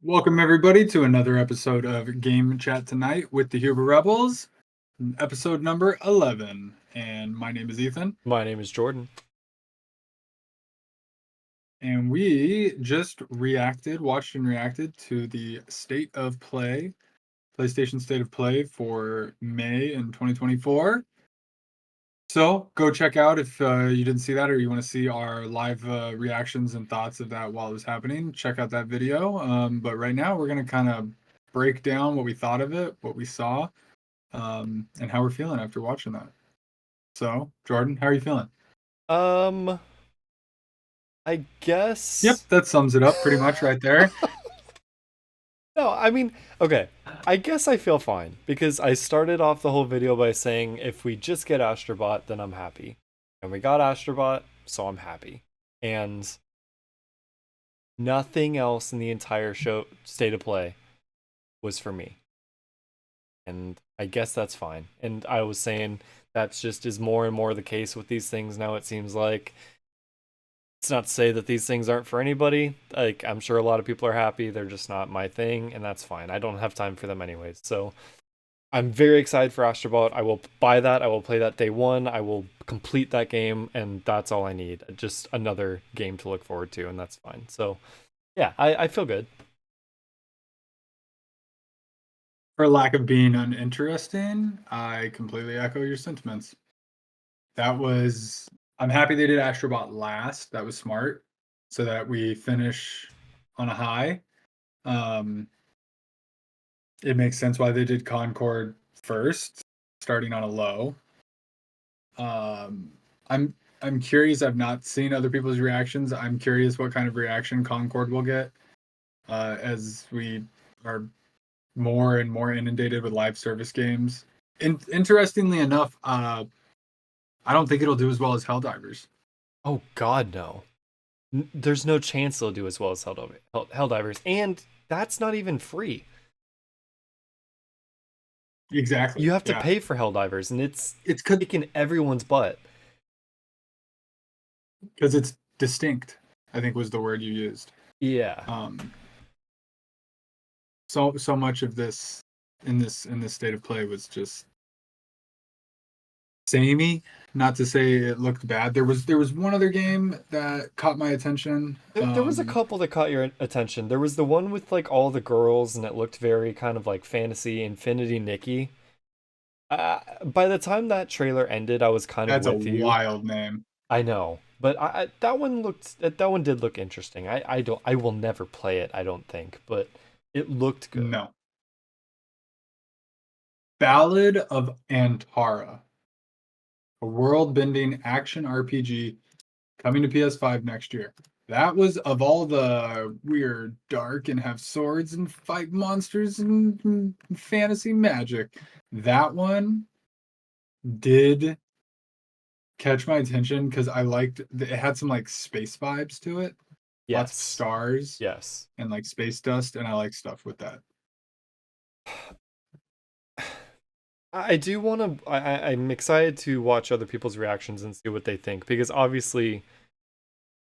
Welcome everybody to another episode of Game Chat Tonight with the Huber Rebels, episode number 11. And my name is Ethan. My name is Jordan. And we just watched and reacted to the State of Play, PlayStation State of Play for May in 2024. So go check out if you didn't see that or you want to see our live reactions and thoughts of that while it was happening. Check out that video. But right now we're going to kind of break down what we thought of it, what we saw, and how we're feeling after watching that. So, Jordan, how are you feeling? I guess. Yep, that sums it up pretty much right there. No, I mean, okay. I guess I feel fine because I started off the whole video by saying if we just get Astro Bot, then I'm happy. And we got Astro Bot, so I'm happy. And nothing else in the entire show State of Play was for me. And I guess that's fine. And I was saying that's just is more and more the case with these things now, it seems like. It's not to say that these things aren't for anybody. Like, I'm sure a lot of people are happy. They're just not my thing, and that's fine. I don't have time for them anyways. So I'm very excited for Astro Bot. I will buy that. I will play that day one. I will complete that game, and that's all I need. Just another game to look forward to, and that's fine. So yeah, I feel good. For lack of being uninteresting, I completely echo your sentiments. I'm happy they did Astrobot last. That was smart, so that we finish on a high. It makes sense why they did Concord first, starting on a low. I'm curious. I've not seen other people's reactions. I'm curious what kind of reaction Concord will get as we are more and more inundated with live service games. Interestingly enough, I don't think it'll do as well as Helldivers. Oh God, no. There's no chance they'll do as well as Helldivers, and that's not even free. Exactly. You have to pay for Helldivers, and it's kicking everyone's butt. Because it's distinct, I think was the word you used. Yeah. So much of this in this State of Play was just samey. Not to say it looked bad. There was one other game that caught my attention. There was a couple that caught your attention. There was the one with like all the girls, and it looked very kind of like fantasy Infinity Nikki. By the time that trailer ended, I was kind of That's with a you. wild name. I know, but that one did look interesting. I will never play it, I don't think, but it looked good. No. Ballad of Antara, a world-bending action RPG coming to PS5 next year. That was, of all the weird, dark, and have swords and fight monsters and fantasy magic, that one did catch my attention because I liked it had some like space vibes to it. Lots of Yes. stars Yes. and like space dust, and I like stuff with that. I do want to. I'm excited to watch other people's reactions and see what they think because obviously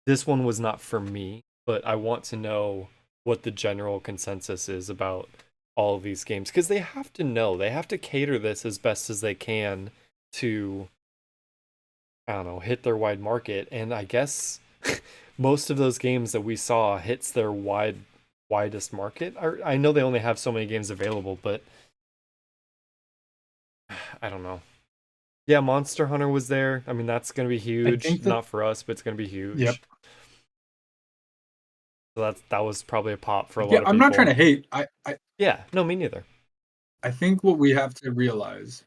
this one was not for me, but I want to know what the general consensus is about all of these games because they have to know, they have to cater this as best as they can to, I don't know, hit their wide market. And I guess most of those games that we saw hits their widest market. I know they only have so many games available, but I don't know. Yeah, Monster Hunter was there. I mean, that's gonna be huge. Not for us, but it's gonna be huge. Yep. So that was probably a pop for a lot of people. I'm not trying to hate. Yeah, no, me neither. I think what we have to realize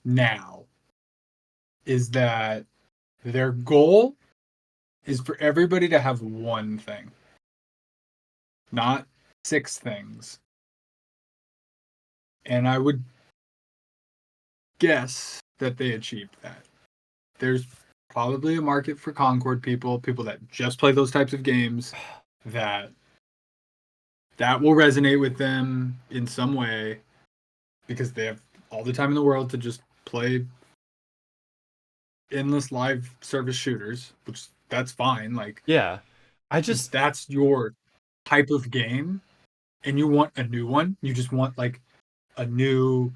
now is that their goal is for everybody to have one thing, not 6 things. And I would guess that they achieved that. There's probably a market for Concord people that just play those types of games that will resonate with them in some way because they have all the time in the world to just play endless live service shooters, which that's fine. Like, yeah, that's your type of game. and you want a new one. You just want like a new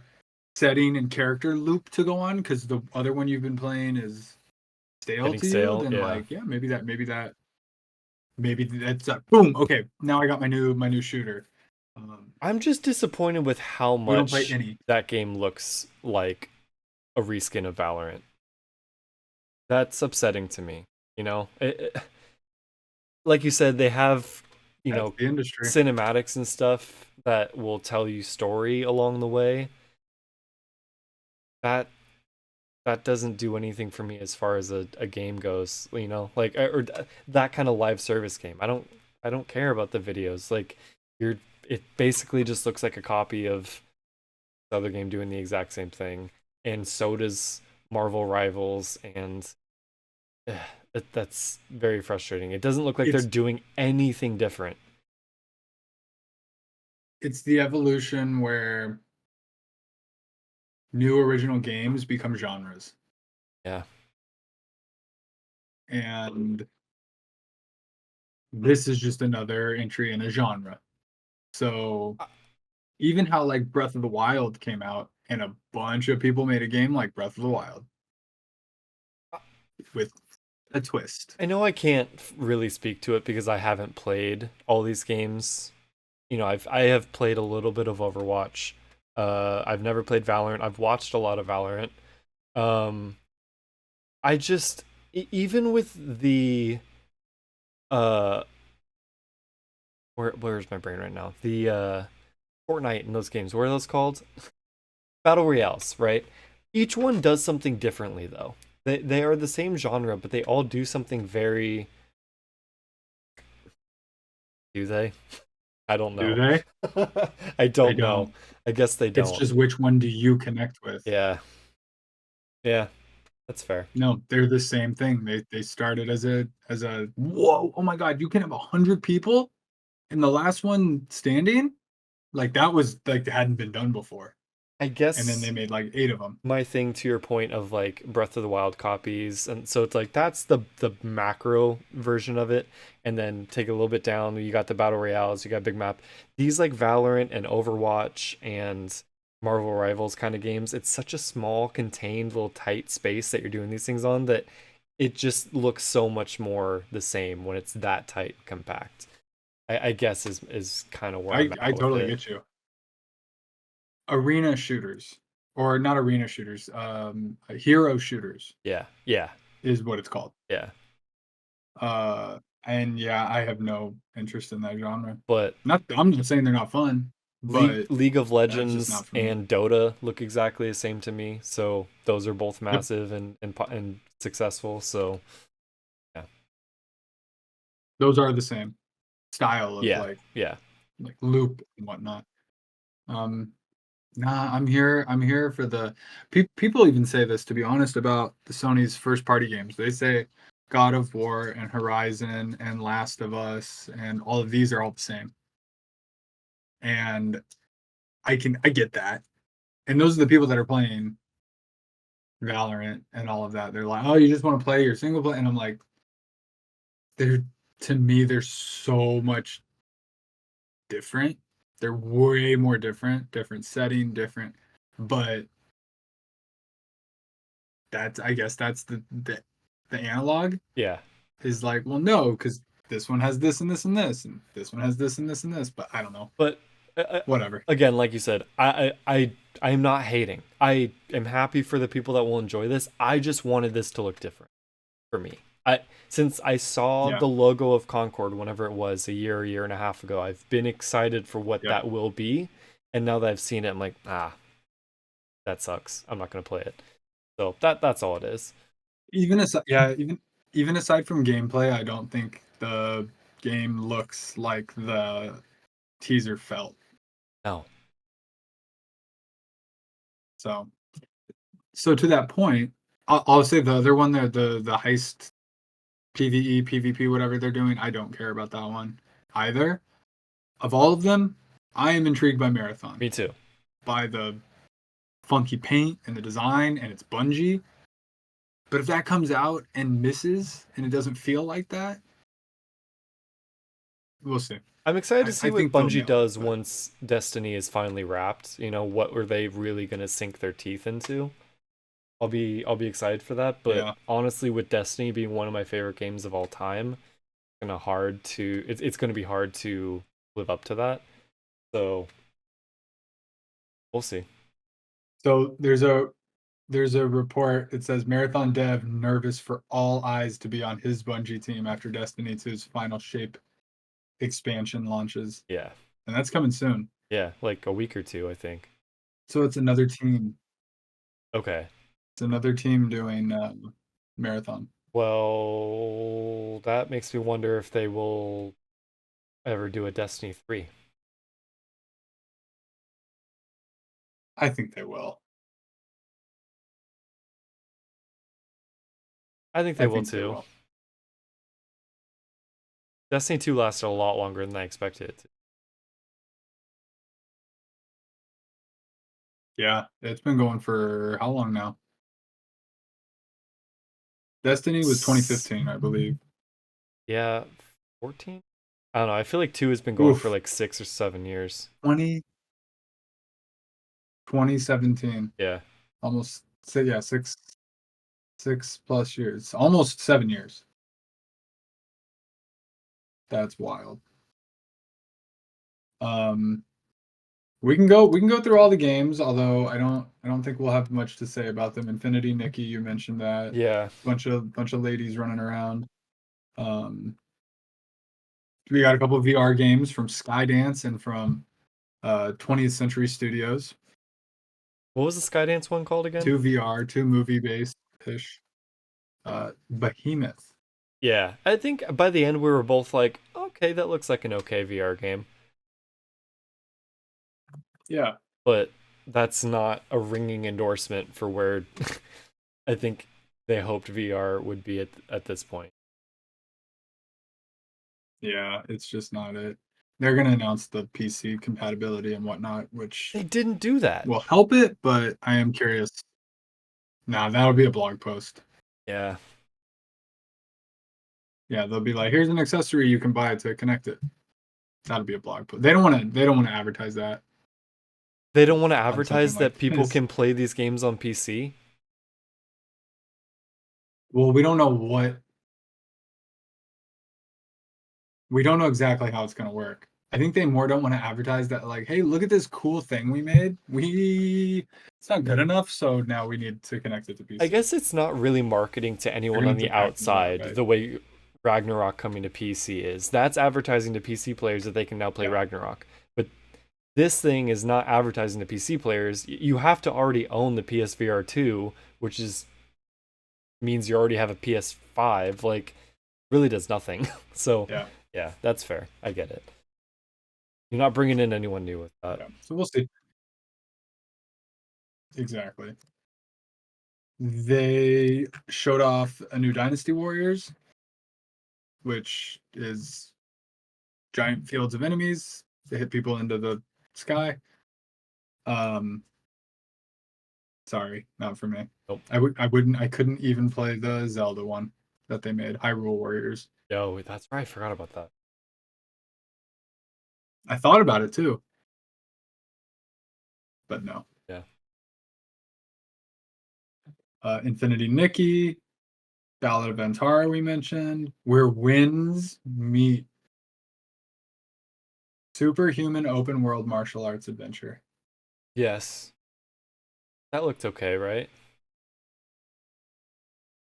setting and character loop to go on because the other one you've been playing is stale Getting to you. stale, Then yeah. like, yeah, maybe that's boom. Okay, now I got my new shooter. I'm just disappointed with how We don't play much any. that game looks like a reskin of Valorant. That's upsetting to me. You know, like you said, they have, you That's know, the industry. cinematics and stuff that will tell you story along the way. That that doesn't do anything for me as far as a game goes, you know, like or that kind of live service game. I don't care about the videos. Like you're it basically just looks like a copy of the other game doing the exact same thing. And so does Marvel Rivals, and that's very frustrating. It doesn't look like they're It's doing anything different. it's the evolution where new original games become genres, Yeah. and this is just another entry in a genre. So even how like Breath of the Wild came out and a bunch of people made a game like Breath of the Wild with a twist. I know I can't really speak to it because I haven't played all these games. You know, I have played a little bit of Overwatch. I've never played Valorant. I've watched a lot of Valorant. Um, I just even with the uh, where's my brain right now? The Fortnite and those games. What are those called? Battle Royales, right? Each one does something differently though. They are the same genre, but they all do something very. Do they? I don't Do know. they? I They don't know. don't. I guess they It's don't. just which one do you connect with? Yeah. Yeah. That's fair. No, they're the same thing. They started as a whoa, oh my god, you can have 100 people in the last one standing? Like that was like hadn't been done before. I And then they guess made like 8 of them. my thing to your point of like Breath of the Wild copies, and so it's like that's the macro version of it, and then take it a little bit down. You got the battle royales, you got big map. These like Valorant and Overwatch and Marvel Rivals kind of games. It's such a small, contained, little tight space that you're doing these things on that it just looks so much more the same when it's that tight, compact. I guess is kind of where I'm I at with totally it. get you. Arena shooters, or not arena shooters, hero shooters Yeah, yeah, is what it's called. yeah. And yeah, I have no interest in that genre. But Not I'm not saying they're not fun, but League of that's just Legends not for me. and Dota look exactly the same to me. So those are both Yep, massive and successful. So yeah, those are the same style of yeah, yeah. like loop and whatnot. Um, nah, I'm here for the people even say this to be honest about the Sony's first party games. They say God of War and Horizon and Last of Us and all of these are all the same. And I get that. And those are the people that are playing Valorant and all of that. They're like, "Oh, you just want to play your single play," and I'm like, they're to me, they're so much different. They're way more different setting, different. But that's I guess that's the analog Yeah. is like, well, no, because this one has this and this and this, and this one has this and this and this. But I don't know. But Whatever. again, like you said, I am not hating. I am happy for the people that will enjoy this. I just wanted this to look different for me. I since I saw Yeah. the logo of Concord whenever it was a year and a half ago, I've been excited for what Yep. that will be. And now that I've seen it, I'm like, that sucks. I'm not gonna play it. So that's all it is. Even aside, yeah, even aside from gameplay, I don't think the game looks like the teaser felt. No. So, so to that point, I'll say the other one, the heist PVE, PvP, whatever they're doing, I don't care about that one either. Of all of them, I am intrigued by Marathon, Me too. by the funky paint and the design, and it's Bungie. But if that comes out and misses and it doesn't feel like that, We'll see. I'm excited to see I what think they'll Bungie nail it, does but once Destiny is finally wrapped. You know, what were they really gonna sink their teeth into? I'll be excited for that. But yeah. honestly, with Destiny being one of my favorite games of all time, it's gonna be hard to live up to that. So we'll see. So there's a report. It says Marathon Dev nervous for all eyes to be on his Bungie team after Destiny 2's final shape expansion launches, Yeah. and that's coming soon. Yeah, like a week or two, I think. So it's another team. Okay. It's another team doing Marathon. Well, that makes me wonder if they will ever do a Destiny 3. I think they will. I think they I will think they too. will. Destiny 2 lasted a lot longer than I expected it to. Yeah, it's been going for how long now? Destiny was 2015, I believe. Yeah, 14? I don't know. I feel like 2 has been going for Oof, like 6 or 7 years. 2017. Yeah. Almost say yeah, 6+ years. Almost 7 years. That's wild. Um we can go through all the games, although I don't think we'll have much to say about them. Infinity Nikki, you mentioned that. Yeah. Bunch of ladies running around. Um we got a couple of VR games from Skydance and from 20th Century Studios. What was the Skydance one called again? Two VR, two movie based ish. Behemoth. Yeah. I think by the end we were both like, okay, that looks like an okay VR game. Yeah, But that's not a ringing endorsement for where I think they hoped VR would be at this point. yeah, it's just not it. They're gonna announce the PC compatibility and whatnot, which They didn't do that. will help it, but I am curious. Nah, that'll be a blog post. Yeah. Yeah, they'll be like, here's an accessory you can buy to connect it. That'll be a blog post. They don't want to advertise that They don't want to on something advertise like that people this. can play these games on PC. Well, we don't know exactly how it's gonna work. I think they more don't want to advertise that like, hey, look at this cool thing we made. It's not good enough, so now we need to connect it to I PC. guess it's not really marketing to They're anyone gonna on have to the package it out, outside right? the way Ragnarok coming to PC is. That's advertising to PC players that they can now play Yeah. Ragnarok. But this thing is not advertising to PC players. You have to already own the PSVR 2, which is means you already have a PS5. Like, really does nothing. So, Yeah. yeah, that's fair. I get it. You're not bringing in anyone new with that. Yeah. So we'll see. Exactly. They showed off a new Dynasty Warriors, which is giant fields of enemies. They hit people into the sky. Um, sorry, not for me. Nope. I couldn't even play the Zelda one that they made, Hyrule Warriors. Yo, that's right. I forgot about that. I thought about it too, but no. Yeah. Infinity Nikki, Ballad of Antara we mentioned, where winds meet. Superhuman open world martial arts adventure. Yes. That looked okay, right?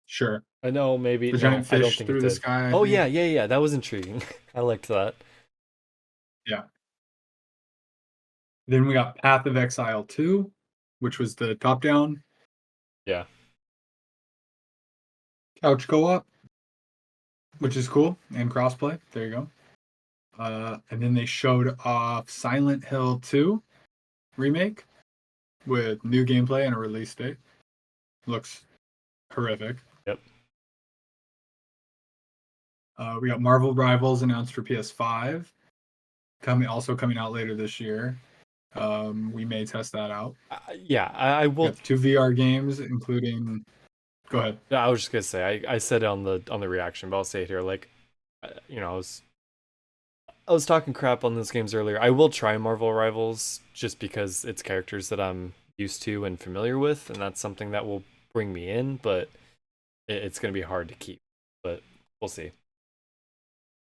Sure. I know, maybe The no, giant I don't fish think it through the did. sky, I Oh yeah, think. yeah, yeah. That was intriguing. I liked that. Yeah. Then we got Path of Exile 2, which was the top down Yeah. couch co op, which is cool, and crossplay. There you go. And then they showed off Silent Hill 2 remake with new gameplay and a release date. Looks horrific. Yep. We got Marvel Rivals announced for PS5, coming out later this year. We may test that out. Yeah, I We will. got two VR games, including. Go ahead. I was just gonna say I said it on the reaction, but I'll say it here. Like, I was I was talking crap on those games earlier. I will try Marvel Rivals just because it's characters that I'm used to and familiar with, and that's something that will bring me in, but it's going to be hard to keep. But we'll see.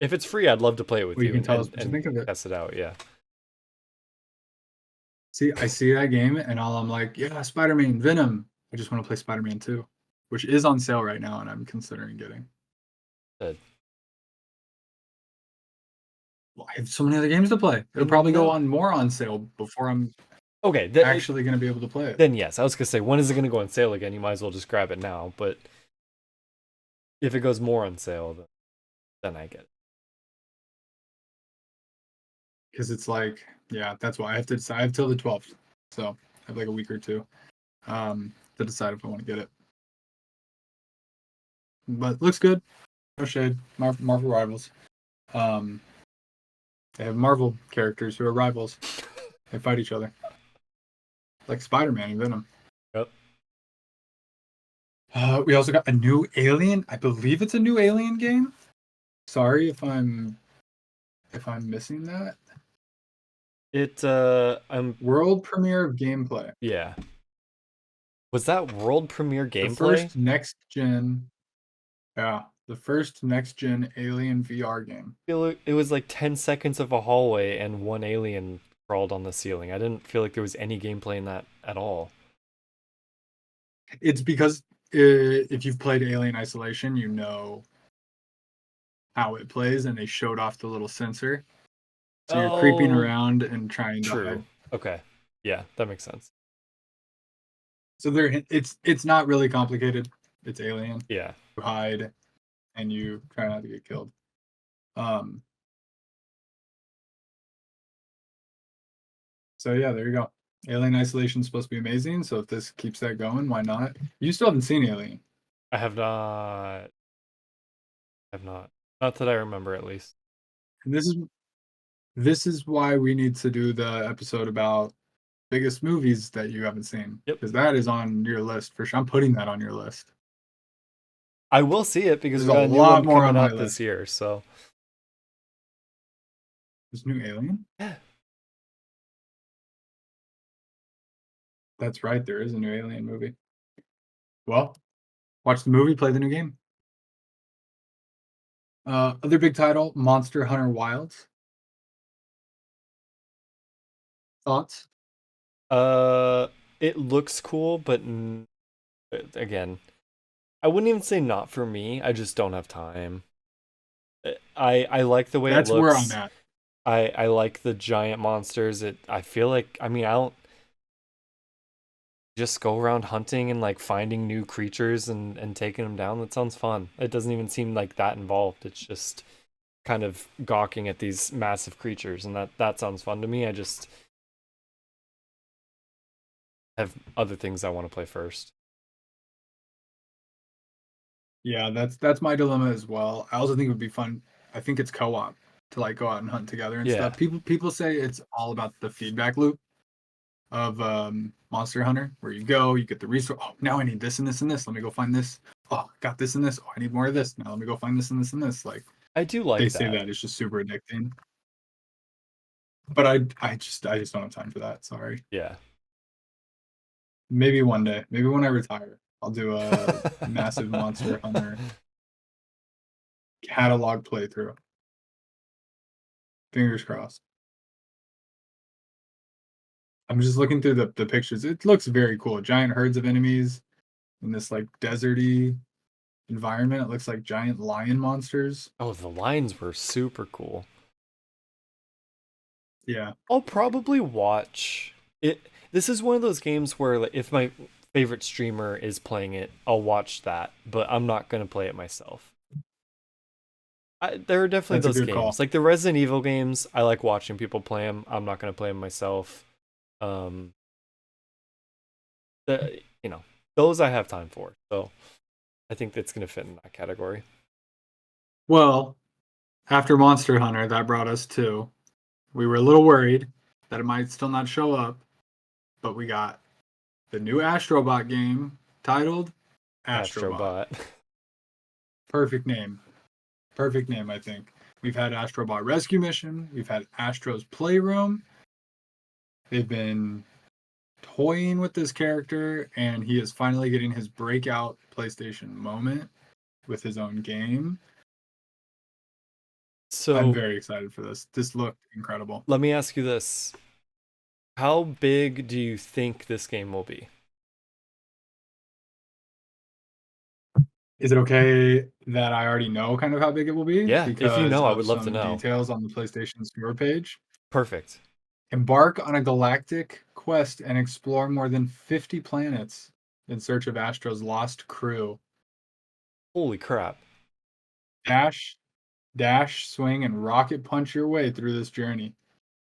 If it's free, I'd love to play it with Well, you you can and, tell us and, what you and think of it. test it out. Yeah. See, I see that game, and all I'm like, yeah, Spider-Man, Venom. I just want to play Spider-Man 2, which is on sale right now, and I'm considering getting. Good. Well, I have so many other games to play. It'll probably go No. on more on sale before I'm Okay. actually going to be able to play it. Then yes, I was gonna say, when is it gonna go on sale again? You might as well just grab it now. But if it goes more on sale, then I get it. Because it's like, yeah, that's why I have to decide. I have till the 12th, so I have like a week or two to decide if I want to get it. But looks good. No shade. Marvel Rivals. Um, they have Marvel characters who are rivals. They fight each other, like Spider-Man and Venom. Yep. We also got a new Alien. I believe it's a new Alien game. Sorry if I'm missing that. I'm World premiere of gameplay. yeah. Was that world premiere The gameplay? first next gen. Yeah, the first next gen Alien VR game. It was like 10 seconds of a hallway and one alien crawled on the ceiling. I didn't feel like there was any gameplay in that at all. It's because if you've played Alien Isolation, you know how it plays, and they showed off the little sensor. So you're creeping Oh, around and trying to true. hide. Okay. Yeah, that makes sense. So it's not really complicated. It's Alien. Yeah. You hide and you try not to get killed. Um. So yeah, there you go. Alien Isolation is supposed to be amazing. So if this keeps that going, why not? You still haven't seen Alien. I have not. Have not. Not that I remember, at least. And this is why we need to do the episode about biggest movies that you haven't seen, Yep. because that is on your list for sure. I'm putting that on your list. I will see it because There's we a got a new lot one more on coming my out this list. year. So There's new Alien. yeah, That's right. There is a new Alien movie. Well, watch the movie, play the new game. Other big title, Monster Hunter Wilds. Thoughts? uh, it looks cool, but again, I wouldn't even say not for me. I just don't have time. I like the way it That's where I'm looks. at. I like the giant monsters. I feel like, I mean, I don't just go around hunting and like finding new creatures and taking them down. That sounds fun. It doesn't even seem like that involved. It's just kind of gawking at these massive creatures, and that sounds fun to me. I just have other things I want to play first. Yeah, that's my dilemma as well. I also think it would be fun. I think it's co-op to like go out and hunt together and Yeah. stuff. People say it's all about the feedback loop of Monster Hunter, where you go, you get the resource. Oh, now I need this and this and this. Let me go find this. Oh, got this and this. Oh, I need more of this. Now let me go find this and this and this. Like I do they like say that. that it's just super addicting. But I just don't have time for that. Sorry. Yeah. Maybe one day. Maybe when I retire, I'll do a massive Monster Hunter catalog playthrough. Fingers crossed. I'm just looking through the pictures. It looks very cool. Giant herds of enemies in this like deserty environment. It looks like giant lion monsters. Oh, the lines were super cool. Yeah. I'll probably watch it. This is one of those games where, like, if my favorite streamer is playing it, I'll watch that, but I'm not gonna play it myself. There are definitely That's a those good games, call. like the Resident Evil games. I like watching people play them. I'm not gonna play them myself. Um, you know, those I have time for. So I think that's gonna fit in that category. Well, after Monster Hunter, that brought us to we were a little worried that it might still not show up, but we got the new Astro Bot game titled Astro Astro Bot. Bot. Perfect name. Perfect name, I think. We've had Astro Bot Rescue Mission. We've had Astro's Playroom. They've been toying with this character, and he is finally getting his breakout PlayStation moment with his own game. I'm So very excited for this. This looked incredible. let me ask you this. How big do you think this game will be? Is it okay that I already know kind of how big it will be? Yeah, if you Because know, I of would love to some know. details on the PlayStation Store page. Perfect. Embark on a galactic quest and explore more than 50 planets in search of Astro's lost crew. Holy crap. Dash, swing, and rocket punch your way through this journey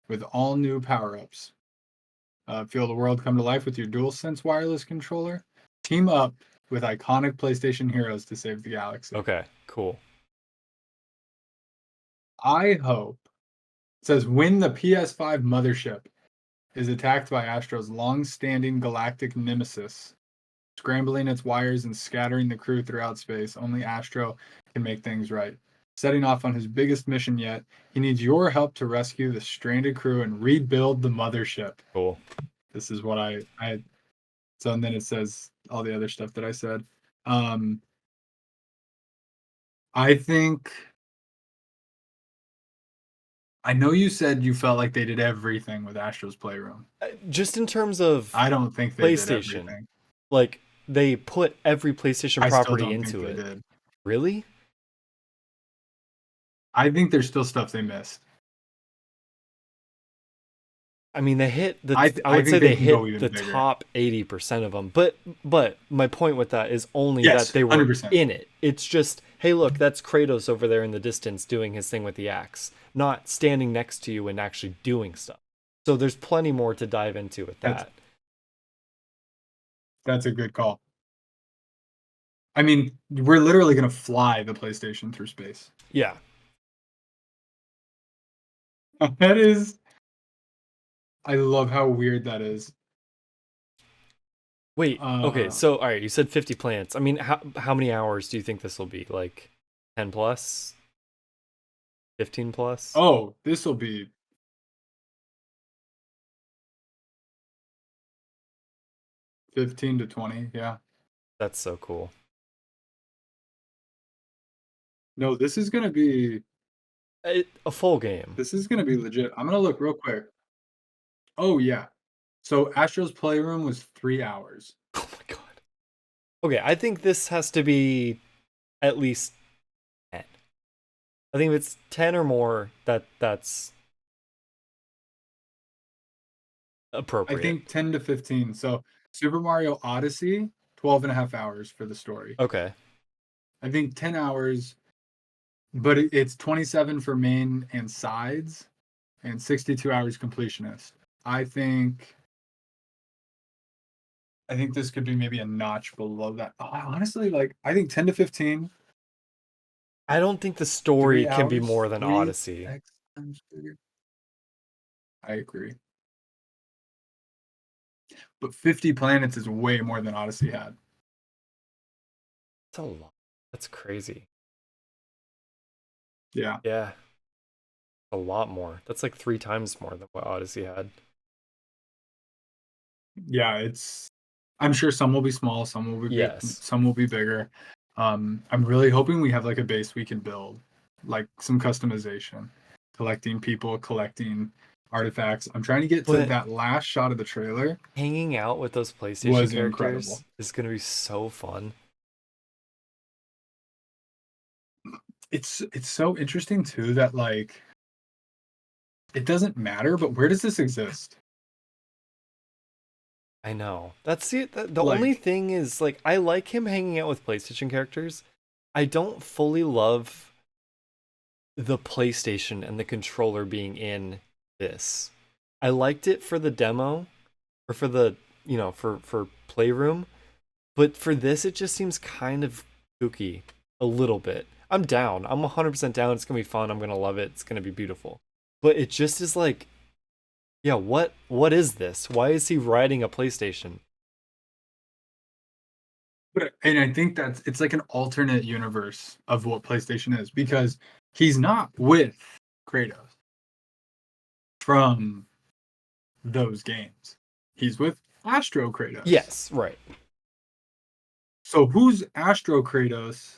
with all new power-ups. Feel the world come to life with your DualSense wireless controller. Team up with iconic PlayStation heroes to save the galaxy. Okay, cool. I hope. It says when the PS5 mothership is attacked by Astro's long-standing galactic nemesis, scrambling its wires and scattering the crew throughout space, only Astro can make things right. Setting off on his biggest mission yet, he needs your help to rescue the stranded crew and rebuild the mothership. Cool. This is what I so, and then it says all the other stuff that I said. I think I know you said you felt like they did everything with Astro's Playroom. Just in terms of I don't think they did PlayStation, everything. like they put every PlayStation I still property don't think into they it. did. Really? I think there's still stuff they missed. I mean, they hit the. I I would think say they they can go hit even the bigger. top 80% of them. But my point with that is only Yes, that they were 100%. in it. It's just, hey, look, that's Kratos over there in the distance doing his thing with the axe, not standing next to you and actually doing stuff. So there's plenty more to dive into with that. That's a good call. I mean, we're literally going to fly the PlayStation through space. Yeah. That is. I love how weird that is. Wait. Okay. So all right, you said 50 planets. I mean, how many hours do you think this will be? Like 10 plus? 15 plus? Oh, this will be 15 to 20. Yeah. That's so cool. No, this is going to be A full game. legit. I'm going to look real quick. Oh, yeah. So Astro's Playroom was 3 hours. Oh my god. Okay, I think this has to be at least 10. I think if it's 10 or more, that's appropriate. I think 10 to 15. So Super Mario Odyssey, 12 and a half hours for the story. Okay. I think 10 hours, but it's 27 for main and sides and 62 hours completionist. I think this could be maybe a notch below that. Honestly, like I think 10 to 15, I don't think the story 3 can be hours, more than 3 Odyssey. X times bigger. I agree. But 50 planets is way more than Odyssey had. That's a lot. That's crazy. Yeah. Yeah. A lot more. That's like 3 times more than what Odyssey had. Yeah, I'm sure some will be small, Yes. some will be bigger. I'm really hoping we have like a base we can build, like some customization, collecting people, collecting artifacts. I'm trying to get to But that last shot of the trailer. hanging out with those PlayStation Was characters incredible. is going to be so fun. It's so interesting too that like it doesn't matter, but where does this exist? I know. That's it. The only Like, thing is, like, I like him hanging out with PlayStation characters. I don't fully love the PlayStation and the controller being in this. I liked it for the demo, or for the, for Playroom, but for this, it just seems kind of kooky a little bit. I'm down. I'm 100% down. It's gonna be fun. I'm gonna love it. It's gonna be beautiful. But it just is like, yeah, what is this? Why is he riding a PlayStation? and I think it's like an alternate universe of what PlayStation is because He's not with Kratos from those games. He's with Astro Kratos. Yes, right. So who's Astro Kratos?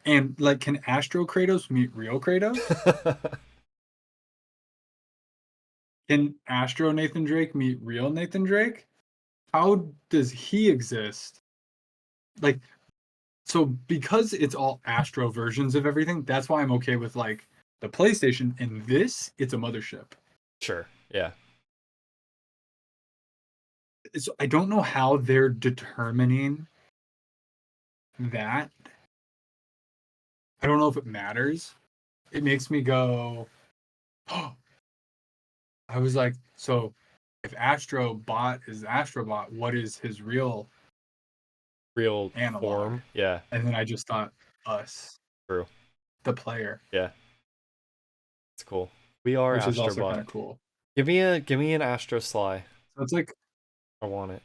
And like, can Astro Kratos meet real Kratos? Can Astro Nathan Drake meet real Nathan Drake? How does he exist? Like, so because it's all Astro versions of everything, that's why I'm okay with like the PlayStation. And this, it's a mothership. Sure. Yeah. So I don't know how they're determining that. I don't know if it matters. It makes me go, oh, I was like, so if Astro Bot is Astro Bot, what is his real analog? Form? Yeah. And then I just thought, us, True. the player. Yeah. It's cool. We are Which is also Astrobot. kind of cool. Give me an Astro Sly. So it's like, I want it.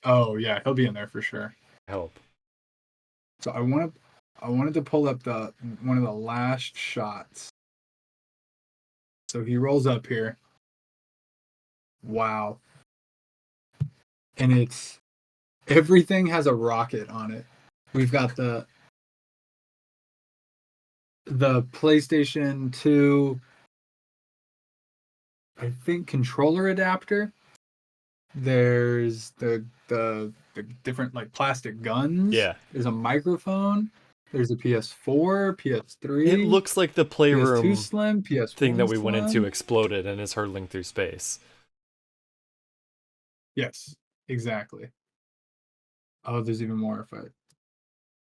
oh yeah, he'll be in there for sure. I hope. So I wanted to pull up the one of the last shots. So he rolls up here. Wow. And it's everything has a rocket on it. We've got the PlayStation 2, I think, controller adapter. There's the different like plastic guns. Yeah. There's a microphone. There's a PS4, PS3. It looks like the PS2 Playroom Slim, PS1 thing that we Slim. went into exploded and is hurtling through space. Yes, exactly. Oh, there's even more if I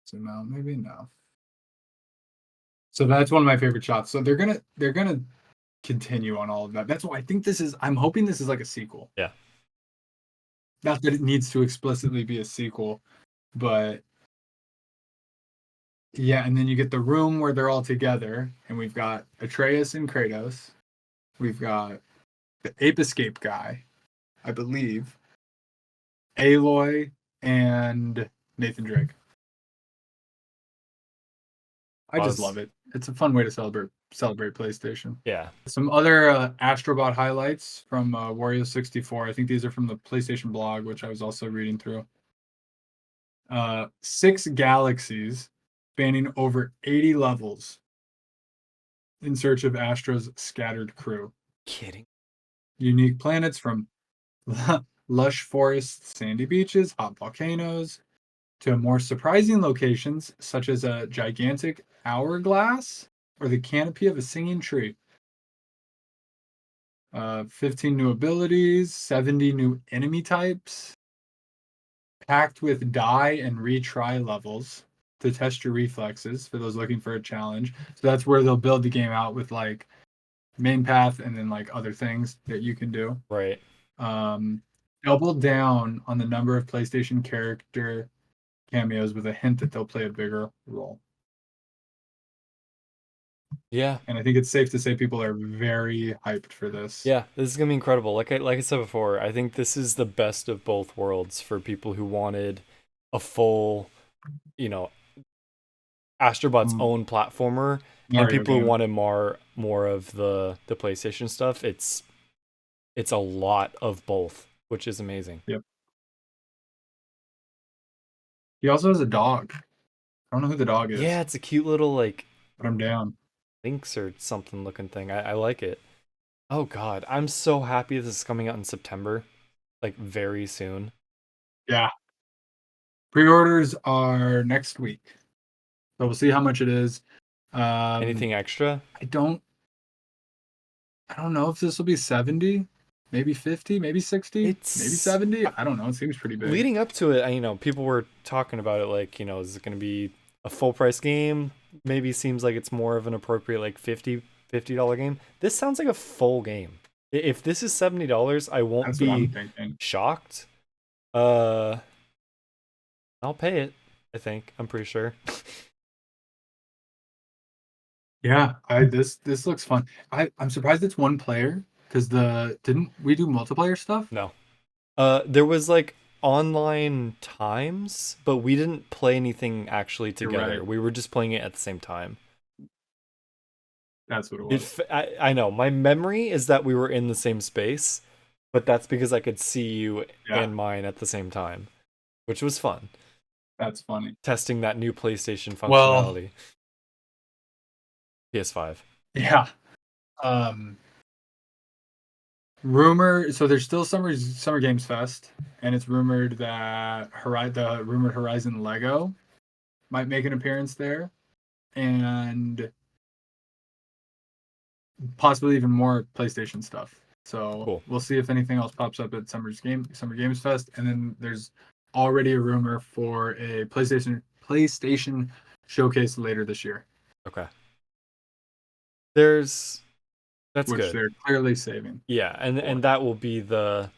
zoom out. Maybe no. So that's one of my favorite shots. So they're gonna continue on all of that. That's why I think this is. I'm hoping this is like a sequel. Yeah. Not that it needs to explicitly be a sequel, but yeah. And then you get the room where they're all together, and we've got Atreus and Kratos. We've got the Ape Escape guy, I believe, Aloy, and Nathan Drake. I just love it. It's a fun way to celebrate PlayStation. Yeah. Some other Astrobot highlights from Wario64. I think these are from the PlayStation blog, which I was also reading through. 6 galaxies spanning over 80 levels in search of Astro's scattered crew. Kidding. Unique planets from lush forests, sandy beaches, hot volcanoes, to more surprising locations such as a gigantic hourglass or the canopy of a singing tree. 15 new abilities, 70 new enemy types, packed with die and retry levels to test your reflexes for those looking for a challenge. So that's where they'll build the game out with like main path and then like other things that you can do. Right. Double down on the number of PlayStation character cameos with a hint that they'll play a bigger role. Yeah. And I think it's safe to say people are very hyped for this. Yeah, this is gonna be incredible. Like I said before, I think this is the best of both worlds for people who wanted a full, Astrobot's own platformer, and people who wanted more of the PlayStation stuff. It's a lot of both, which is amazing. Yep. He also has a dog. I don't know who the dog is. Yeah, it's a cute little like but I'm down. Lynx or something looking thing. I like it. Oh god, I'm so happy this is coming out in September, like very soon. Yeah. Pre-orders are next week. So we'll see how much it is. Anything extra? I don't know if this will be 70, maybe 50, maybe 60, maybe 70. I don't know. It seems pretty big. Leading up to it, people were talking about it like, is it going to be a full price game? Maybe seems like it's more of an appropriate like $50 game. This sounds like a full game. If this is $70, I won't be shocked. I'll pay it, I think. I'm pretty sure. Yeah, this looks fun. I'm surprised it's one player because didn't we do multiplayer stuff? No. There was like online times, but we didn't play anything actually together. Right. We were just playing it at the same time. That's what it was. I know. My memory is that we were in the same space, but that's because I could see you Yeah, and mine at the same time, which was fun. that's funny. Testing that new PlayStation Well, functionality. PS5. yeah. Um, rumor. So there's still Summer Games Fest, and it's rumored that the rumored Horizon Lego might make an appearance there, and possibly even more PlayStation stuff. So Cool. we'll see if anything else pops up at Summer Games Fest, and then there's already a rumor for a PlayStation showcase later this year, Okay. There's that's which good. they're clearly saving. Yeah, and that will be the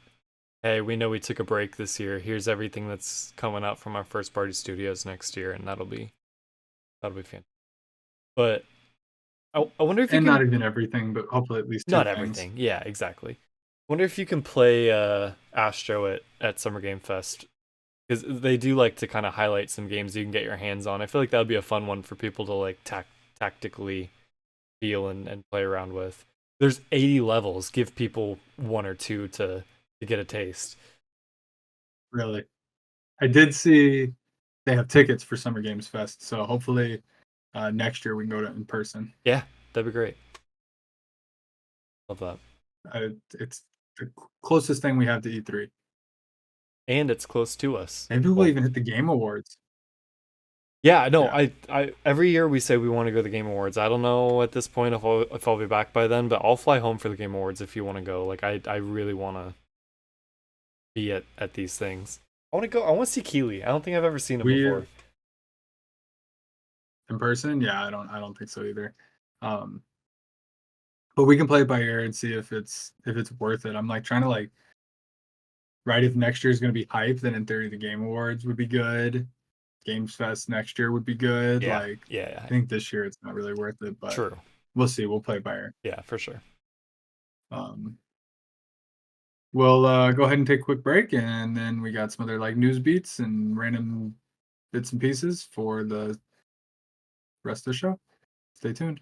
hey, we know we took a break this year. Here's everything that's coming out from our first party studios next year, and that'll be fantastic. But I wonder if you And can not even everything, but hopefully at least two not things. everything. Yeah, exactly. I wonder if you can play Astro at Summer Game Fest because they do like to kind of highlight some games you can get your hands on. I feel like that would be a fun one for people to like tactically feel and play around with. There's 80 levels. Give people one or two to get a taste. Really, I did see they have tickets for Summer Games Fest, so hopefully next year we can go to in person. Yeah, that'd be great. Love that. It's the closest thing we have to E3. And it's close to us. Maybe we'll Well, even hit the Game Awards. yeah, no, Yeah, I every year we say we want to go to the Game Awards. I don't know at this point if I'll be back by then, but I'll fly home for the Game Awards if you want to go. Like I really want to be at these things. I want to go. I want to see Keeley. I don't think I've ever seen him we before. in person. Yeah, I don't think so either. Um, but we can play it by ear and see if it's worth it. I'm like trying to like right if next year is going to be hype, then in theory the Game Awards would be good. Games Fest next year would be good. Yeah, Like yeah, I think this year it's not really worth it, but true. we'll see. We'll play it by ear. Yeah, for sure. Um, we'll go ahead and take a quick break, and then we got some other like news beats and random bits and pieces for the rest of the show. Stay tuned.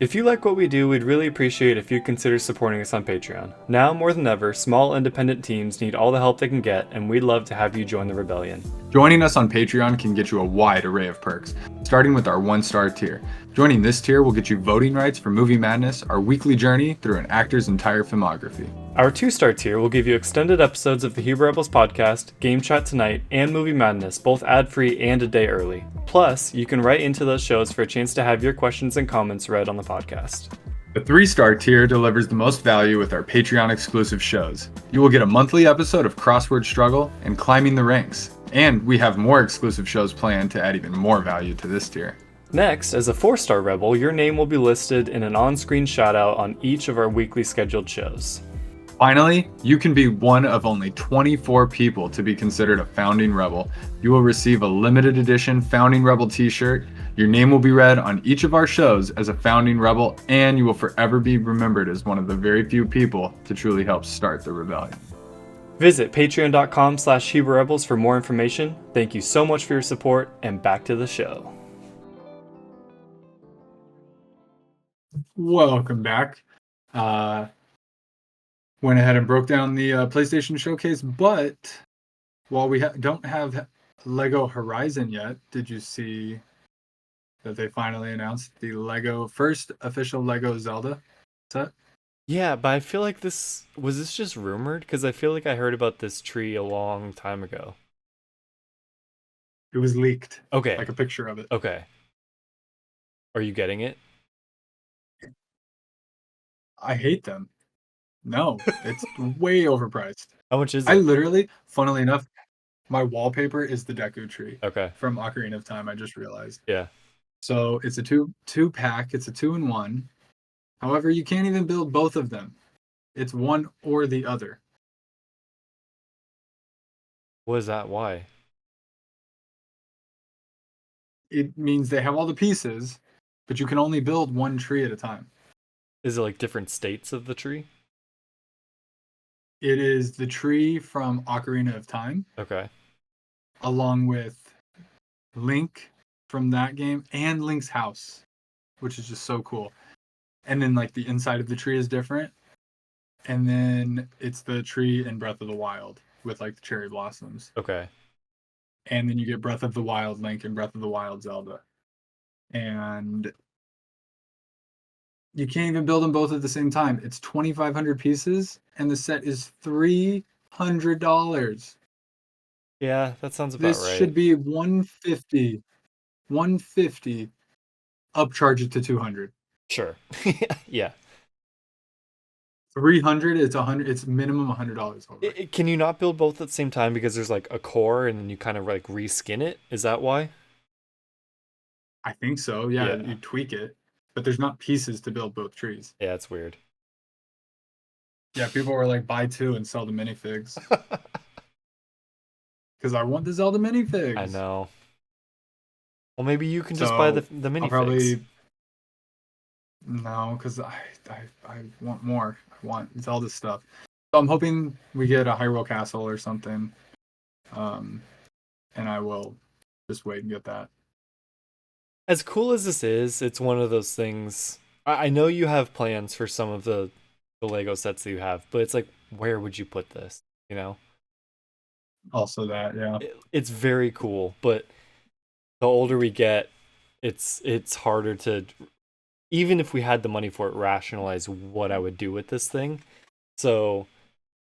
If you like what we do, we'd really appreciate if you consider supporting us on Patreon. Now more than ever, small independent teams need all the help they can get, and we'd love to have you join the rebellion. Joining us on Patreon can get you a wide array of perks, starting with our 1-star tier. Joining this tier will get you voting rights for Movie Madness, our weekly journey through an actor's entire filmography. Our 2-star tier will give you extended episodes of the Hebrew Rebels podcast, Game Chat Tonight, and Movie Madness, both ad-free and a day early. Plus, you can write into those shows for a chance to have your questions and comments read on the podcast. The 3-star tier delivers the most value with our Patreon exclusive shows. You will get a monthly episode of Crossword Struggle and Climbing the Ranks. And we have more exclusive shows planned to add even more value to this tier. Next, as a 4-star Rebel, your name will be listed in an on-screen shoutout on each of our weekly scheduled shows. Finally, you can be one of only 24 people to be considered a Founding Rebel. You will receive a limited edition Founding Rebel t-shirt. Your name will be read on each of our shows as a Founding Rebel, and you will forever be remembered as one of the very few people to truly help start the rebellion. Visit patreon.com/Hebrew Rebels for more information. Thank you so much for your support, and back to the show. Welcome back. Went ahead and broke down the PlayStation Showcase, but while we don't have Lego Horizon yet, did you see that they finally announced the first official Lego Zelda set? Yeah, but I feel like this just rumored? Because I feel like I heard about this tree a long time ago. It was leaked, Okay, like a picture of it. okay. Are you getting it? I hate them. No, it's way overpriced. How much is I it? literally, funnily enough, my wallpaper is the Deku tree Okay, from Ocarina of Time. I just realized. yeah. So it's a two pack. It's a 2-in-1. However, you can't even build both of them. It's one or the other. What is that? Why? It means they have all the pieces, but you can only build one tree at a time. Is it like different states of the tree? It is the tree from Ocarina of Time, Okay. along with Link from that game and Link's house. which is just so cool. And then like the inside of the tree is different. And then it's the tree in Breath of the Wild with like the cherry blossoms. Okay. And then you get Breath of the Wild Link and Breath of the Wild Zelda. And you can't even build them both at the same time. It's 2,500 pieces, and the set is $300. Yeah, that sounds about This right. should be 150. 150. Upcharge it to 200. Sure. Yeah. 300. It's 100. It's minimum $100 over. Can you not build both at the same time because there's like a core and then you kind of like reskin it? Is that why? I think so. Yeah, Yeah. you tweak it, but there's not pieces to build both trees. Yeah, it's weird. Yeah, people were like, buy two and sell the minifigs because I want the Zelda I minifigs. know. Well, maybe you can just buy So the I'll minifigs. probably no, because I want more. I want Zelda stuff. So I'm hoping we get a Hyrule Castle or something, and I will just wait and get that. As cool as this is, it's one of those things. I know you have plans for some of the Lego sets that you have, but it's like, where would you put this? You know, Also, that yeah, it's very cool, but the older we get, it's harder to, even if we had the money for it, rationalize what I would do with this thing. So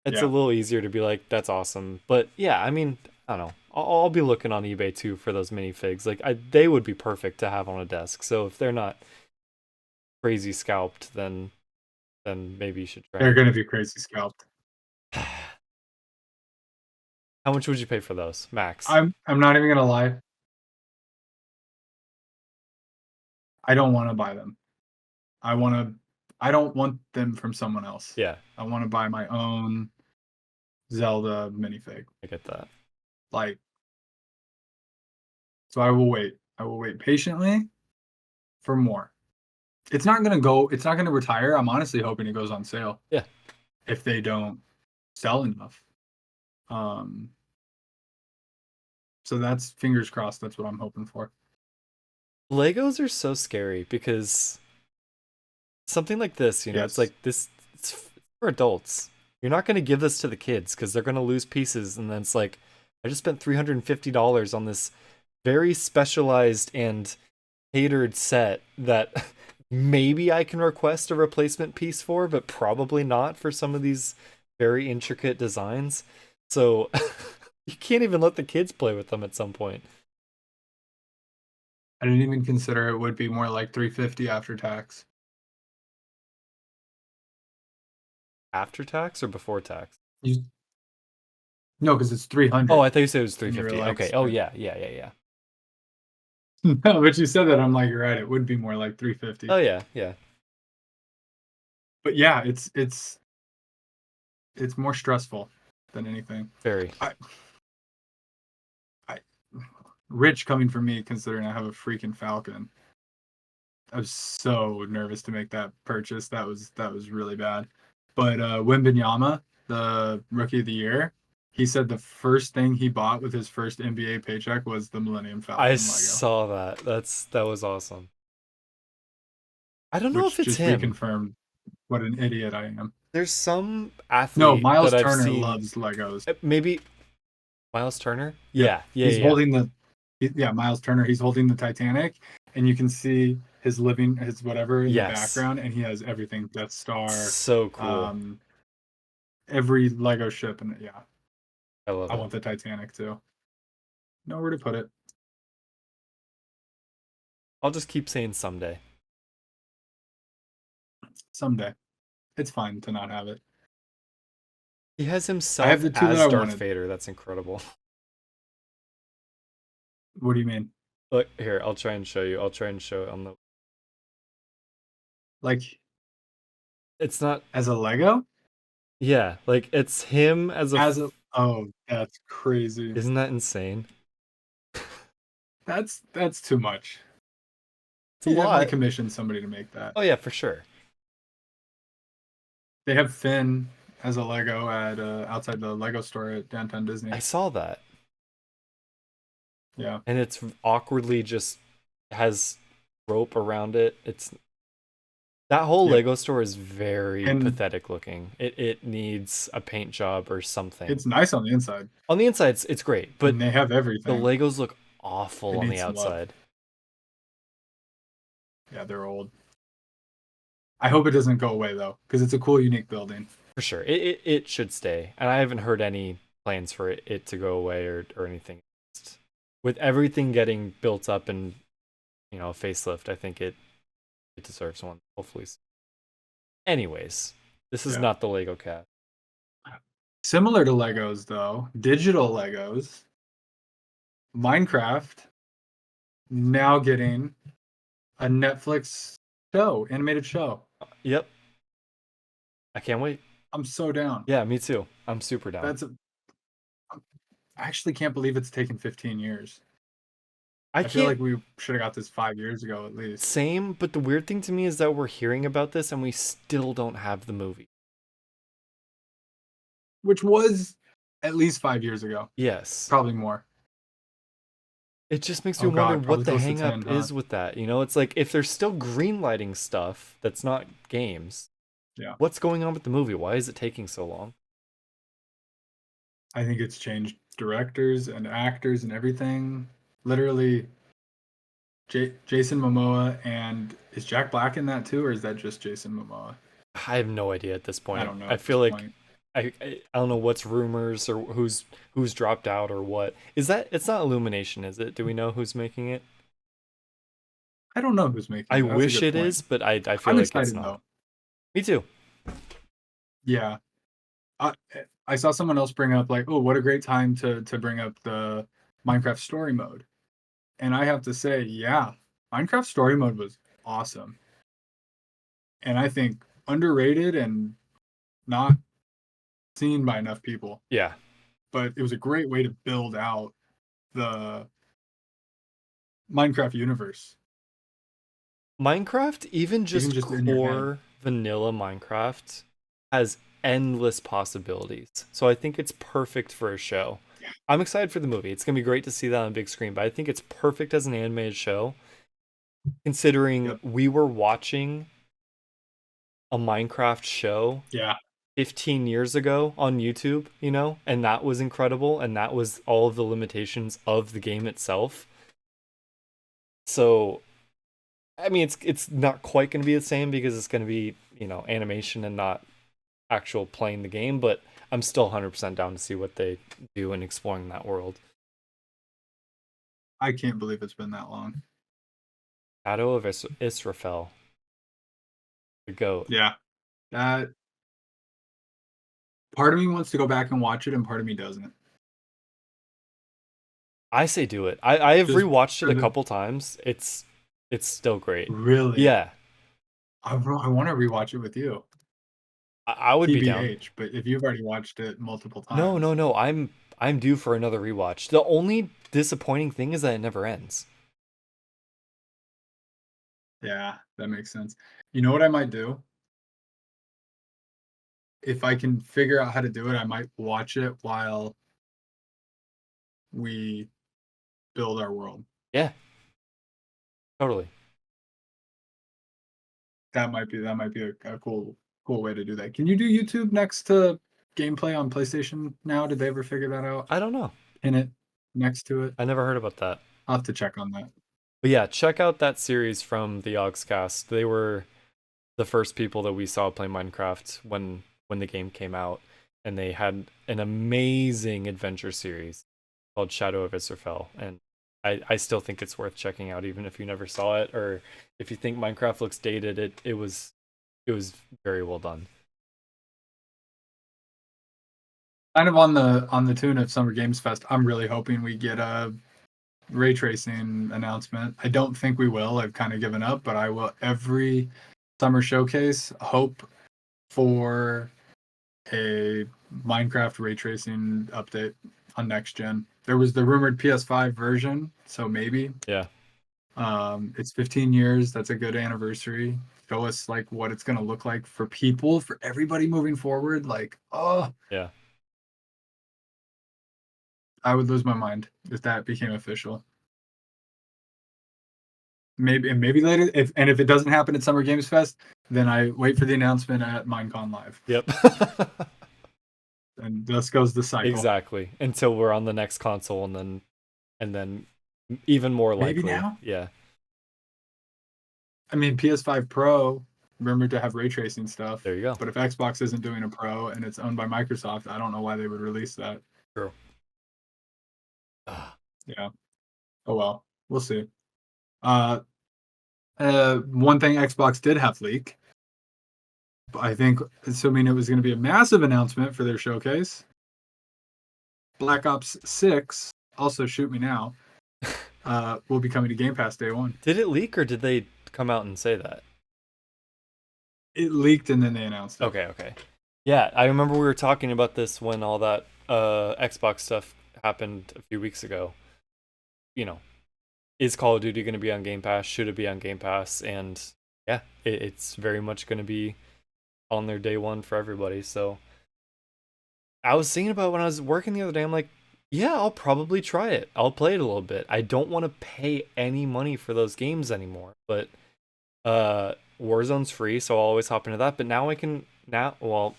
it's a yeah. little easier to be like, that's awesome. But yeah, I mean, I don't know. I'll be looking on eBay too for those minifigs. Like, they would be perfect to have on a desk. So if they're not crazy scalped, then maybe you should try. They're gonna be crazy scalped. How much would you pay for those, max? I'm not even gonna lie. I don't want to buy them. I want to. I don't want them from someone else. Yeah, I want to buy my own Zelda minifig. I get that. Like, so I will wait. I will wait patiently for more. It's not gonna go. It's not gonna retire. I'm honestly hoping it goes on sale. Yeah. If they don't sell enough. Um. So that's fingers crossed. That's what I'm hoping for. Legos are so scary because something like this, it's Yes. like this, it's for adults. You're not going to give this to the kids because they're going to lose pieces. And then it's like, I just spent $350 on this very specialized and catered set that maybe I can request a replacement piece for, but probably not for some of these very intricate designs. So you can't even let the kids play with them at some point. I didn't even consider it would be more like 350 after tax. After tax or before tax? You, no, because it's 300. Oh, I thought you said it was And you were 350. like, Okay. Oh yeah, yeah, yeah, yeah. no, but you said that. I'm like, you're right. It would be more like 350. Oh yeah, yeah. But yeah, it's more stressful than anything. Very. I rich coming from me considering I have a freaking Falcon. I was so nervous to make that purchase. That was really bad. But Wembenyama, the rookie of the year, he said the first thing he bought with his first NBA paycheck was the Millennium Falcon I Lego, saw that. That was awesome. I don't know if which it's just him. reconfirmed what an idiot I am. There's some No, athlete that Miles I've Turner seen. loves Legos. Maybe Miles Turner. Yep. Yeah, yeah, He's yeah. holding yeah, Miles Turner. He's holding the Titanic, and you can see his his whatever in the Yes. background, and he has everything: Death Star, So cool. um, every Lego ship, and yeah, I love I it. want the Titanic too. Nowhere to put it. I'll just keep saying someday. Someday, it's fine to not have it. He has I have himself the two that as I Darth wanted. Vader. That's incredible. What do you mean? Look here, I'll try and show you. I'll try and show it on the. Like It's not. as a Lego? Yeah, like it's him as a. As a oh, that's crazy. Isn't that insane? That's too much. It's a He definitely lot. commissioned somebody to make that. Oh yeah, for sure. They have Finn as a Lego at outside the Lego store at downtown Disney. I saw that. Yeah. And it's awkwardly just has rope around it. It's that whole Yep. Lego store is very And pathetic looking. It needs a paint job or something. it's nice on the inside. On the inside, it's great, but And they have the everything. Legos look It awful on the needs some love. outside. Yeah, they're old. I hope it doesn't go away though, because it's a cool, unique building. For sure. It should stay. And I haven't heard any plans for it to go away or anything. With everything getting built up and a facelift, I think it deserves one. Hopefully. Anyways, this is Yeah. not the Lego cast. Similar to Legos though, digital Legos, Minecraft now getting a Netflix show, animated show. Yep. I can't wait. I'm so down. Yeah, me too. I'm super down. I actually can't believe it's taken 15 years. I I feel can't like we should have got this 5 years ago at least. same, but the weird thing to me is that we're hearing about this and we still don't have the movie. Which was at least 5 years ago. Yes. Probably more. It just makes me Oh wonder God, what probably the close to hang 10, up huh? is with that. It's like if they're still greenlighting stuff that's not games, Yeah. what's going on with the movie? Why is it taking so long? I think it's changed directors and actors and everything. Literally, Jason Momoa, and is Jack Black in that too, or is that just Jason Momoa? I have no idea at this I point. don't know I at this feel like point. I don't know what's rumors or who's dropped out or what. Is that it's not Illumination, is it? Do we know who's making it? I don't know who's making I it. That's a wish good it point. is, but I feel I'm like it's excited not. though. Me too. Yeah, I I saw someone else bring up like, oh, what a great time to bring up the Minecraft story mode, and I have to say, yeah, Minecraft story mode was awesome, and I think underrated and not seen by enough people. Yeah. But it was a great way to build out the Minecraft universe, Minecraft, even even just just in your head. core vanilla Minecraft, has endless possibilities. So I think it's perfect for a show. Yeah. I'm excited for the movie. It's gonna be great to see that on a big screen, but I think it's perfect as an animated show, considering Yep. we were watching a Minecraft show Yeah. 15 years ago on YouTube, and that was incredible, and that was all of the limitations of the game itself. So I mean, it's not quite going to be the same because it's going to be animation and not actual playing the game. But I'm still 100% down to see what they do in exploring that world. I can't believe it's been that long. Shadow of Israfel, the goat. Yeah. That part of me wants to go back and watch it, and part of me doesn't. I say do it. I have Just rewatched it for a the couple times. It's still great. really, Yeah, I want to rewatch it with you. I would be down. TBH, but if you've already watched it multiple No, no, times, no. I'm due for another rewatch. The only disappointing thing is that it never ends. yeah, that makes sense. You know what I might do? If I can figure out how to do it, I might watch it while we build our world. Yeah, totally. That might be a cool way to do that. Can you do YouTube next to gameplay on PlayStation now? Did they ever figure that out? I don't know. Pin it next to it. I never heard about that. I'll have to check on that. But yeah, check out that series from the Yogscast. They were the first people that we saw play Minecraft when the game came out, and they had an amazing adventure series called Shadow of Israfel, and I still think it's worth checking out, even if you never saw it or if you think Minecraft looks dated. It was very well done. Kind of on the tune of Summer Games Fest, I'm really hoping we get a ray tracing announcement. I don't think we will. I've kind of given up, but I will every summer showcase hope for a Minecraft ray tracing update on next gen. There was the rumored PS5 version, so maybe. Yeah. It's 15 years. That's a good anniversary. Show us like what it's gonna look like for people, for everybody moving forward. Like, oh, Yeah. I would lose my mind if that became official. maybe later. If it doesn't happen at Summer Games Fest, then I wait for the announcement at Minecon Live, Yep. and thus goes the cycle. Exactly. Until we're on the next console, and then even more Maybe likely. now. Yeah. I mean, PS5 Pro rumored to have ray tracing stuff, There you go. but if Xbox isn't doing a Pro and it's owned by Microsoft, I don't know why they would release that. True. Ah, Yeah. Oh well, we'll see. Uh, one thing Xbox did have leak, I think, assuming it was going to be a massive announcement for their showcase. Black Ops 6, also shoot me now, will be coming to Game Pass day one. did it leak or did they come out and say that? It leaked and then they announced it. Okay, okay. Yeah, I remember we were talking about this when all that Xbox stuff happened a few weeks ago. You know, is Call of Duty going to be on Game Pass? Should it be on Game Pass? And yeah, it's very much going to be on their day one for everybody. So I was thinking about when I was working the other day, I'm like, yeah, I'll probably try it. I'll play it a little bit. I don't want to pay any money for those games anymore, but Warzone's free, so I'll always hop into that. But now I can well,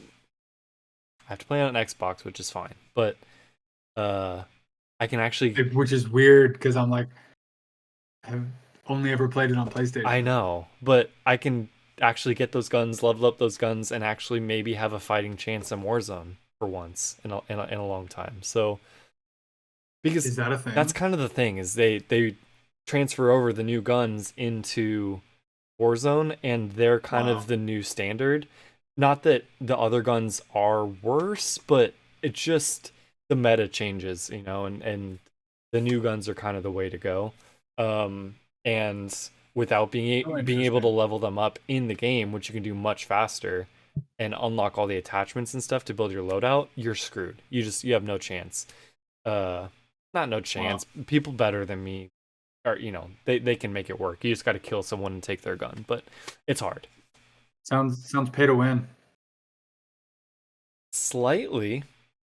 I have to play on an Xbox, which is fine. But I can actually Which is weird because I'm like, I've only ever played it on PlayStation. I know, but I can actually get those guns, level up those guns, and actually maybe have a fighting chance in Warzone for once in a long time. So because Is that a thing? that's kind of the thing is they transfer over the new guns into Warzone, and they're kind Wow. of the new standard. Not that the other guns are worse, but it just the meta changes, and the new guns are kind of the way to go. And without Oh, being able to interesting. level them up in the game, which you can do much faster and unlock all the attachments and stuff to build your loadout, you're screwed. You have no chance. Uh, not no Wow. chance. People better than me or they can make it work. You just got to kill someone and take their gun, but it's hard. Sounds pay to win. Slightly.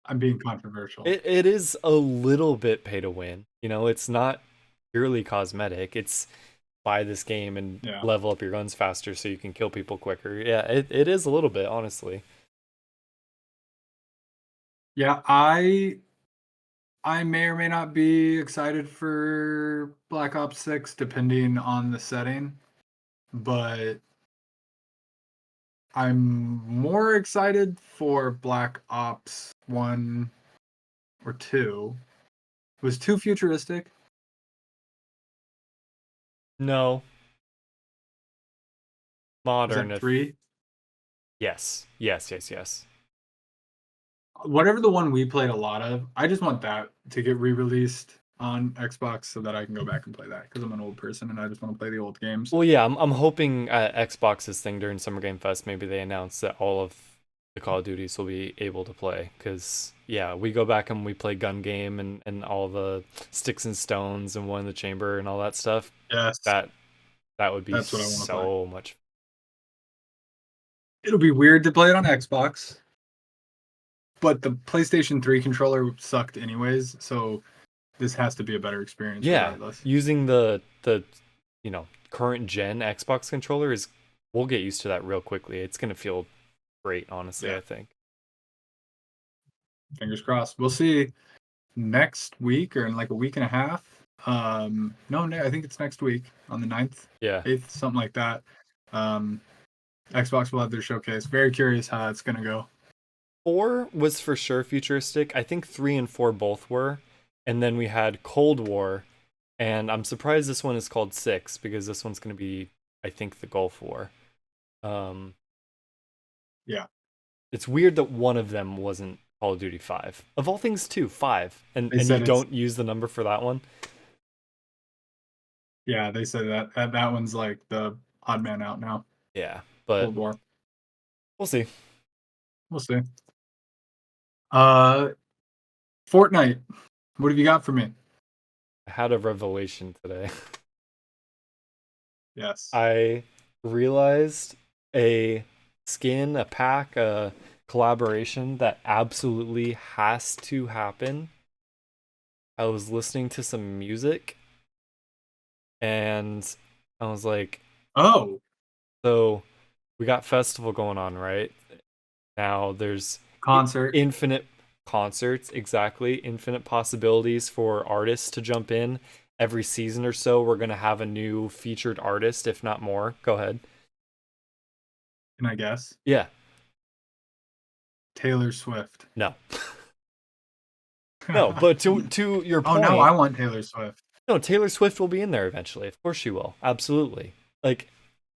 I'm being controversial. It is a little bit pay to win. It's not purely cosmetic. It's buy this game and Yeah. level up your guns faster so you can kill people quicker. Yeah, it is a little bit, honestly. Yeah, I may or may not be excited for Black Ops 6 depending on the setting, but I'm more excited for Black Ops 1 or 2. Was 2 futuristic? No, Was modern that if 3? yes. Whatever the one we played a lot of, I just want that to get re-released on Xbox so that I can go back and play that because I'm an old person and I just want to play the old games. Well, yeah, I'm hoping at Xbox's thing during Summer Game Fest, maybe they announce that all of the Call of Duties will be able to play. Because, yeah, we go back and we play Gun Game and all the Sticks and Stones and One in the Chamber and all that stuff. Yes, That would be that's what I want to play. so much. It'll be weird to play it on Xbox, but the PlayStation 3 controller sucked anyways, so this has to be a better experience Yeah, regardless. using the current gen Xbox controller is we'll get used to that real quickly. It's gonna feel great, honestly, Yeah, I think. fingers crossed. We'll see next week or in like a week and a half. No, I think it's next week on the 9th, Yeah. 8th, something like that. Um, Xbox will have their showcase. Very curious how that's going to go. 4 was for sure futuristic. I think 3 and 4 both were. And then we had Cold War, and I'm surprised this one is called 6 because this one's going to be, I think, the Gulf War. Um, Yeah. it's weird that one of them wasn't Call of Duty 5. Of all things, too, 5. And They and you said it's don't use the number for that one? yeah, they said that one's like the odd man out now. Yeah, but Cold War. we'll see. We'll see. Uh Fortnite. What have you got for me? I had a revelation today. Yes. I realized a skin, a pack, a collaboration that absolutely has to happen. I was listening to some music and I was like, Oh, so we got festival going on, right? Now there's concert. infinite concerts, exactly, infinite possibilities for artists to jump in. Every season or so, we're going to have a new featured artist, if not more. Go ahead. Can I guess? Yeah. Taylor Swift. No. No, but to your Oh no, I point, want Taylor Swift. no, Taylor Swift will be in there eventually. Of course she will. Absolutely. Like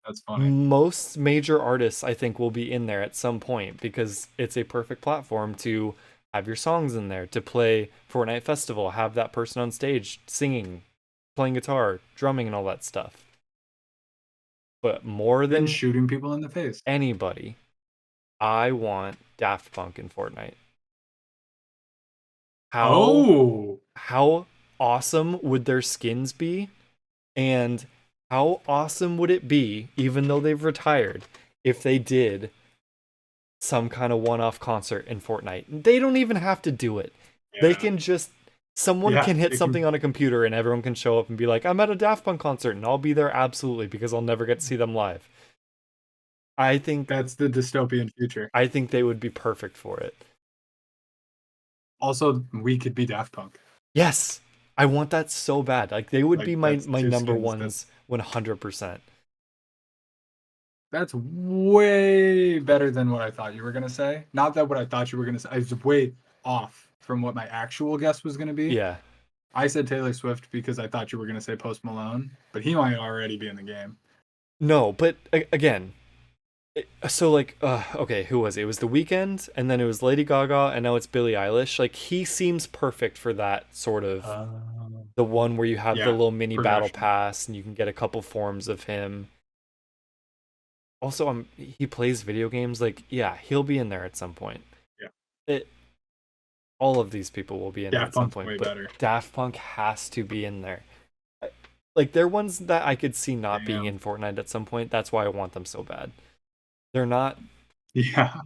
That's funny. most major artists I think will be in there at some point because it's a perfect platform to have your songs in there, to play Fortnite Festival, have that person on stage singing, playing guitar, drumming and all that stuff. But more And than shooting people in the face. anybody, I want Daft Punk in Fortnite. How Oh, how awesome would their skins be? And how awesome would it be, even though they've retired, if they did some kind of one-off concert in Fortnite? They don't even have to do it. They yeah, can just someone yeah. can hit It can, something on a computer and everyone can show up and be like, "I'm at a Daft Punk concert," and I'll be there absolutely because I'll never get to see them live. I think that's the dystopian future. I think they would be perfect for it. Also, we could be Daft Punk. Yes. I want that so bad. Like they would Like be my that's my two number skins. ones 100%. That's way better than what I thought you were gonna say. Not that what I thought you were gonna say. I was way off from what my actual guess was gonna be. Yeah. I said Taylor Swift because I thought you were gonna say Post Malone, but he might already be in the game. No, but again, so like okay, who was it? It was The Weeknd and then it was Lady Gaga and now it's Billie Eilish. Like he seems perfect for that sort of the one where you have the Yeah, little mini battle progression. pass and you can get a couple forms of him. Also, he plays video games. Like, yeah, he'll be in there at some point. Yeah, It, all of these people will be in there Daft at some Punk's point, way but better. Daft Punk has to be in there. Like, they're ones that I could see not being Damn. in Fortnite at some point. That's why I want them so bad. They're not. Yeah,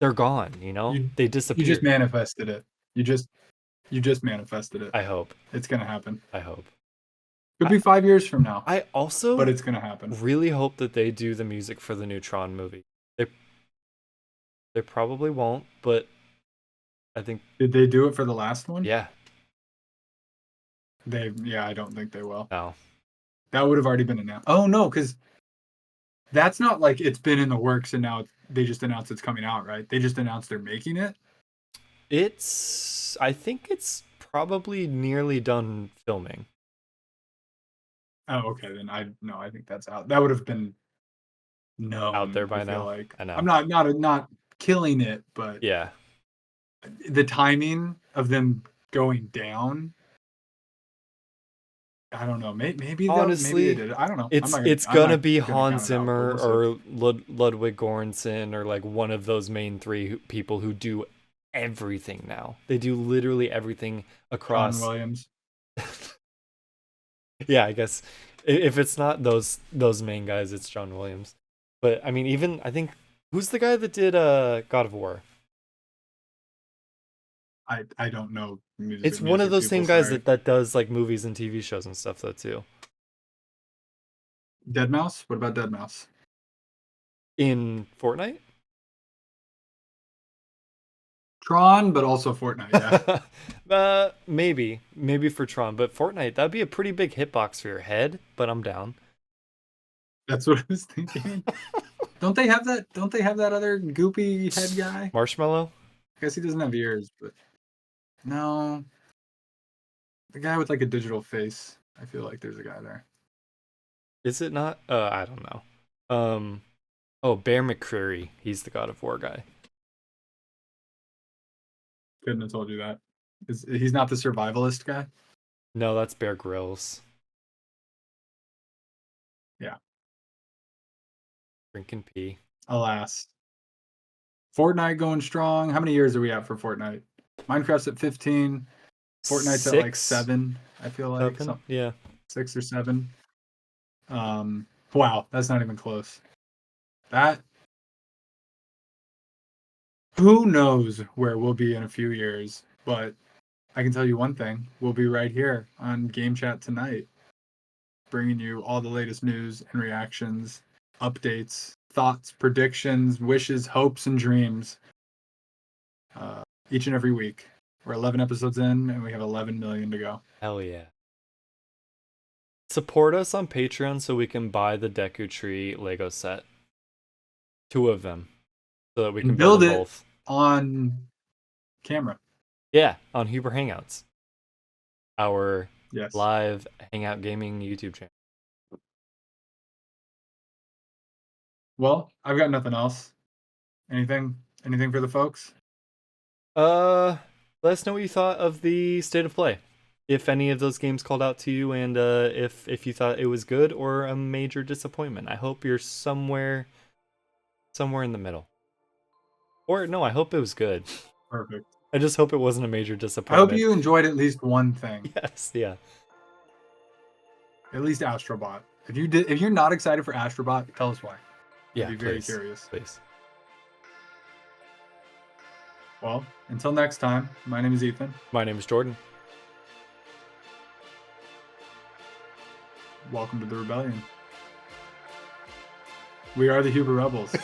They're gone. you They you just disappear. manifested it. You just manifested it. I hope. It's gonna happen. I hope. Could I be 5 years from now, I but also it's gonna happen. really hope that they do the music for the new Tron movie. They they probably won't, but I think Did they do it for the last one? yeah. Yeah, I don't think they will. No. That would have already been announced. Oh no, because that's not like it's been in the works and now they just announced it's coming out, right? They just announced they're making it. I think it's probably nearly done filming. Oh, okay, then I think that's out. That would have been Out there known, I by feel now. like. I I'm know. not killing it, but Yeah. the timing of them going down, I don't know. Maybe they Honestly, did it. I don't know. it's it's I'm gonna not be gonna Hans count it out, but Zimmer we'll see. or Ludwig Göransson or like one of those main three people who do everything now. They do literally everything John across. Williams. Yeah, I guess if it's not those main guys, it's John Williams. But I mean, even I think who's the guy that did God of War? I don't know It's one of music those people. same guys Sorry. that does like movies and TV shows and stuff though too. Dead Mouse. What about Dead Mouse? In Fortnite? Tron, but also Fortnite. Yeah, Maybe for Tron, but Fortnite that'd be a pretty big hitbox for your head. But I'm down. that's what I was thinking. Don't they have that other goopy head guy? Marshmallow? I guess he doesn't have ears, but no, the guy with like a digital face. I feel like there's a guy there. Is it not? I don't know. Um, oh, Bear McCreary. He's the God of War guy. Couldn't have told you that. He's not the survivalist guy? No, that's Bear Grylls. Yeah. Drinking pee. Alas. Fortnite going strong. How many years are we at for Fortnite? Minecraft's at 15. Fortnite's at like 6, 7. I feel like 7. Yeah. 6 or 7. Wow, that's not even close. That who knows where we'll be in a few years, but I can tell you one thing: we'll be right here on Game Chat tonight. bringing you all the latest news and reactions, updates, thoughts, predictions, wishes, hopes, and dreams each and every week. We're 11 episodes in, and we have 11 million to go. Hell yeah. Support us on Patreon so we can buy the Deku Tree Lego set. 2 of them. So that we can build them it both. On camera. Yeah, on Huber Hangouts. Our Yes. live Hangout Gaming YouTube channel. Well, I've got nothing else. Anything for the folks? Let us know what you thought of the State of Play. If any of those games called out to you, and if you thought it was good or a major disappointment. I hope you're somewhere in the middle. Or no, I hope it was good. Perfect. I just hope it wasn't a major I disappointment. hope you enjoyed at least one thing. Yes, yeah. At least Astro Bot. If you're not excited for Astro Bot, tell us why. Yeah, I'd be very curious. Please. Well, until next time, my name is Ethan. My name is Jordan. Welcome to the rebellion. We are the Huber Rebels.